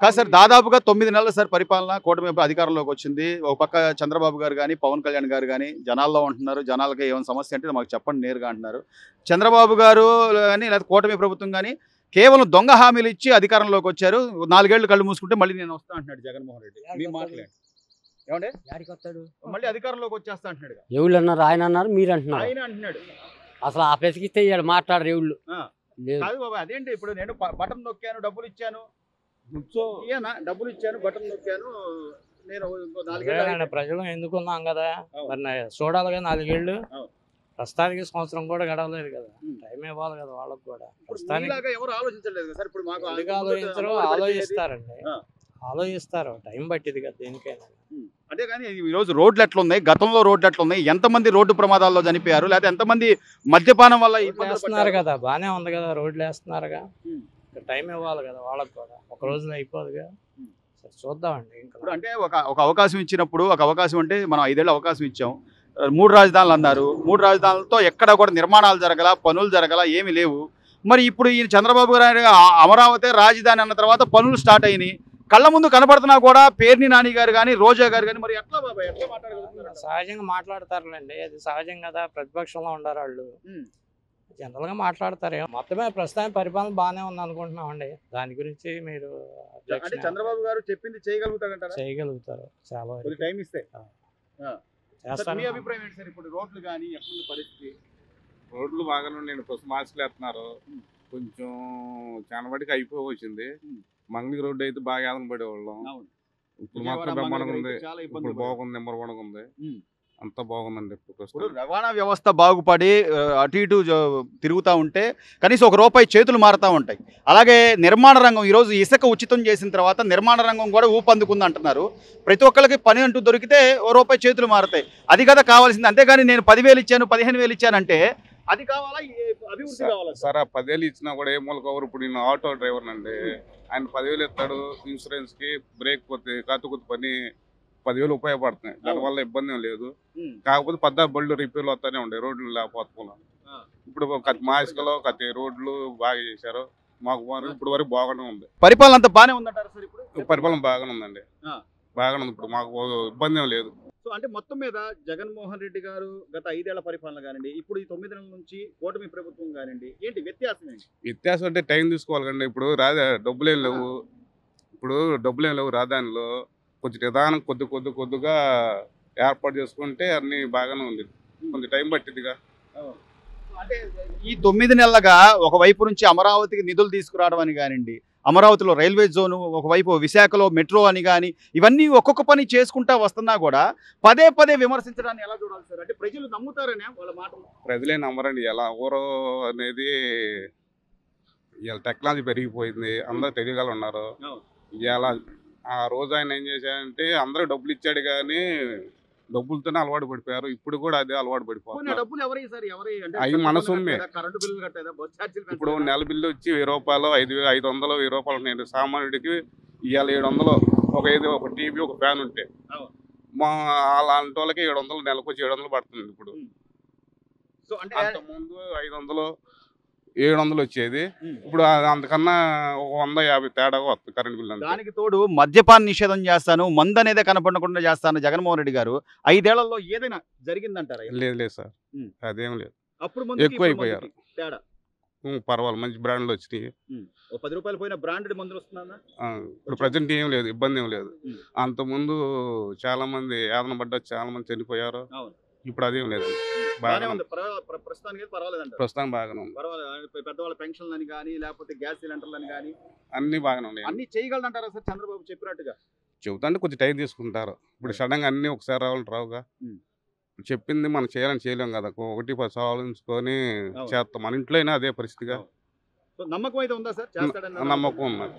కాదు సార్, దాదాపుగా 9 నెలలు సార్ పరిపాలన, కూటమి అధికారంలోకి వచ్చింది. ఒక పక్క చంద్రబాబు గారు కానీ, పవన్ కళ్యాణ్ గారు కానీ జనాల్లో ఉంటున్నారు. జనాలకి ఏమైనా సమస్య అంటే మాకు చెప్పండి నేరుగా అంటున్నారు. చంద్రబాబు గారు కానీ లేదా కూటమి ప్రభుత్వం కానీ కేవలం దొంగ హామీలు ఇచ్చి అధికారంలోకి వచ్చారు. 4 ఏళ్ళు కళ్ళు మూసుకుంటే మళ్ళీ నేను వస్తా అంటున్నాడు జగన్మోహన్ రెడ్డి. మీ మాట్లాడండి ఏమంటే మళ్ళీ అధికారంలోకి వచ్చేస్తా అంటున్నాడు. ఎవరు అన్నారు? ఆయన అన్నారు, మీరు అంటున్నారు. ఆయన అంటున్నాడు. అసలు ఆ పెసిగిస్తే ఇవాడు మాట్లాడరు ఎవరు. కాదు బాబా, అదేంటి ఇప్పుడు నేను బటన్ నొక్కాను, డబ్బులు ఇచ్చాను, డబ్బులు ఇచ్చాను, బటన్ నొక్కాను, నేను 4 ఏళ్ళు ప్రజలు ఎందుకున్నాం కదా, మరి చూడాలిగా 4 ఏళ్ళు. ప్రస్తుతానికి సంవత్సరం కూడా గడవలేదు కదా, టైం ఇవ్వాలి కదా వాళ్ళకి కూడా. ప్రస్తుతానికి ఎవరు ఆలోచించలేదు కదా సార్. ఇప్పుడు మాకు ఆలోచించరు, ఆలోచిస్తారండి, ఆలోచిస్తారు, టైం పట్టింది కదా దేనికైనా. అంటే కానీ ఈ రోజు రోడ్లు ఎట్లున్నాయి, గతంలో రోడ్లు ఎట్లున్నాయి, ఎంతమంది రోడ్డు ప్రమాదాల్లో చనిపోయారు, లేదా ఎంతమంది మద్యపానం వల్ల వేస్తున్నారు కదా, బానే ఉంది కదా, రోడ్లు వేస్తున్నారుగా, టైం ఇవ్వాలి కదా వాళ్ళకి కూడా, ఒక రోజులో అయిపోదుగా. చూద్దామండి. ఇంకా అంటే ఒక అవకాశం ఇచ్చినప్పుడు, ఒక అవకాశం అంటే మనం 5 ఏళ్ళు అవకాశం ఇచ్చాం. 3 రాజధానులు అన్నారు. 3 రాజధానులతో ఎక్కడ కూడా నిర్మాణాలు జరగల, పనులు జరగల, ఏమీ లేవు. మరి ఇప్పుడు ఈ చంద్రబాబు గారు అమరావతి రాజధాని అన్న తర్వాత పనులు స్టార్ట్ అయినాయి, కళ్ళ ముందు కనపడుతున్నా కూడా పేర్ని నాని గారు కానీ, రోజా గారు కానీ మరి ఎట్లా బాబాయ్, ఎట్లా మాట్లాడగలుగుతున్నారు? సహజంగా మాట్లాడతారులేండి, అది సహజం కదా, ప్రతిపక్షంలో ఉండారు వాళ్ళు, జనరల్ గా మాట్లాడతారు. మొత్తమే ప్రస్తుతానికి పరిపాలన బాగానే ఉంది అనుకుంటున్నామండి. దాని గురించి మీరు చంద్రబాబు గారు చెప్పింది చేయగలుగుతారంటారా? చేయగలుగుతారు, చాలా టైం ఇస్తే చేస్తారు. మీ అభిప్రాయం ఏంటి సార్? ఇప్పుడు రోడ్లు కానీ ఎప్పుడు పరిస్థితి? రోడ్లు బాగానే ఉండండి, ప్రస్తుతం మార్చులు వేస్తున్నారు, కొంచెం చాలా వాటికి అయిపోయి వచ్చింది. మంగళగిరి రోడ్డు అయితే బాగా ఆదరణ పడేవాళ్ళం, ఇప్పుడు మాత్రం బ్రహ్మాండంగా ఉంది, ఇప్పుడు బాగుంది, నెంబర్ 1 ఉంది, అంతా బాగుందండి. ఇప్పుడు రవాణా వ్యవస్థ బాగుపడి అటు ఇటు తిరుగుతూ ఉంటే కనీసం ₹1 చేతులు మారుతూ ఉంటాయి. అలాగే నిర్మాణ రంగం ఈరోజు ఇసుక ఉచితం చేసిన తర్వాత నిర్మాణ రంగం కూడా ఊపందుకుంది అంటున్నారు. ప్రతి ఒక్కరికి పని అంటూ దొరికితే ₹1 చేతులు మారుతాయి. అది కదా కావాల్సింది. అంతేగాని నేను 10,000 ఇచ్చాను, 15,000 ఇచ్చానంటే అది కావాలా, అభివృద్ధి కావాలా? సార్ 10,000 ఇచ్చినా కూడా ఏ మూల కవర్. ఇప్పుడు నేను ఆటో డ్రైవర్ అండి, ఆయన 10,000 ఇస్తాడు ఇన్సూరెన్స్ కి, బ్రేక్ పోతే కాతుకుతు పని 10,000 ఉపయోగపడుతున్నాయి, దానివల్ల ఇబ్బంది ఏం లేదు. కాకపోతే 14 బళ్ళు రిపేర్లు వస్తానే ఉండే, రోడ్లు లేకపోతున్నాం. ఇప్పుడు మా ఇసుకలో రోడ్లు బాగా చేశారు, మాకు ఇప్పుడు వరకు బాగానే ఉంది. పరిపాలన అంతా బాగానే ఉందంటారు సార్? ఇప్పుడు పరిపాలన బాగానే ఉందండి, బాగానే ఉంది, ఇప్పుడు మాకు ఇబ్బంది ఏం లేదు. సో అంటే మొత్తం మీద జగన్మోహన్ రెడ్డి గారు గత 5 ఏళ్ల పరిపాలన కానివ్వండి, ఇప్పుడు ఈ 9 నెలల నుంచి కూటమి ప్రభుత్వం కానివ్వండి, ఏంటి వ్యత్యాసం? ఏంటి వ్యత్యాసం అంటే టైం తీసుకోవాలి కండి. ఇప్పుడు డబ్బులేం లేవు, రాజధానిలో కొంచెం నిదానం కొద్దిగా ఏర్పాటు చేసుకుంటే అన్ని బాగానే ఉంది, కొంచెం టైం పట్టిందిగా. అంటే ఈ 9 నెలలుగా ఒకవైపు నుంచి అమరావతికి నిధులు తీసుకురావడం అని కానివ్వండి, అమరావతిలో రైల్వే జోను, ఒకవైపు విశాఖలో మెట్రో అని కానీ, ఇవన్నీ ఒక్కొక్క పని చేసుకుంటా వస్తున్నా కూడా పదే విమర్శించడాన్ని ఎలా చూడాలి సార్? అంటే ప్రజలు నమ్ముతారనే వాళ్ళ మాట? ప్రజలే నమ్మరండి. ఎలా ఊరో అనేది ఇవాళ టెక్నాలజీ పెరిగిపోయింది, అందరూ తెలియగల ఉన్నారు. ఇవాళ ఆ రోజు ఆయన ఏం చేశారంటే అందరూ డబ్బులు ఇచ్చాడు కానీ డబ్బులతోనే అలవాటు పడిపోయారు, ఇప్పుడు కూడా అదే అలవాటు పడిపోతున్నారు. అవి మన సొమ్మే. ఇప్పుడు నెల బిల్లు వచ్చి ₹1000, 500, ₹1000 ఉన్నాయి. సామాన్యుడికి ఇవాళ 700, ఒక టీవీ, ఒక ఫ్యాన్ ఉంటే మా అలాంటి వాళ్ళకి 700, నెలకు వచ్చి 700 పడుతుంది. ఇప్పుడు అంతకుముందు 500, 700 వచ్చేది, ఇప్పుడు అంతకన్నా 150 తేడాగా వస్తుంది కరెంట్ బిల్లు. దానికి తోడు మద్యపాన నిషేధం చేస్తాను, మందు అనేది కనపడకుండా చేస్తాను జగన్మోహన్ రెడ్డి గారు. 5 ఏళ్లలో ఏదైనా జరిగిందంటారా? లేదు సార్, అదేం లేదు. అప్పుడు ఎక్కువ అయిపోయారు. తేడా పర్వాలేదు, మంచి బ్రాండ్లు వచ్చినాయి. ₹10 పోయిన బ్రాండెడ్ మందులు వస్తుందా? ఇప్పుడు ప్రజెంట్ ఏం లేదు, ఇబ్బంది ఏం లేదు. అంతకుముందు చాలా మంది యాదన పడ్డారు, చాలా మంది చనిపోయారు, ఇప్పుడు అదేం లేదు, ప్రస్తుతానికి ప్రస్తుతం బాగానే ఉంది. పెద్దవాళ్ళ పెన్షన్లు అని కానీ, లేకపోతే గ్యాస్ సిలిండర్లు అని కానీ అన్ని బాగానే ఉన్నాయి. అన్ని చేయగలరంటారా సార్ చంద్రబాబు చెప్పినట్టుగా? చెబుతాంటే కొంచెం టైం తీసుకుంటారు. ఇప్పుడు సడన్ గా అన్ని ఒకసారి రావుగా, చెప్పింది మనం చేయాలని చేయలేం కదా, 1-10 ఆలోచించుకొని చేస్తాం. మన ఇంట్లో అయినా అదే పరిస్థితిగా. నమ్మకం అయితే ఉందా సార్? నమ్మకం ఉన్నది.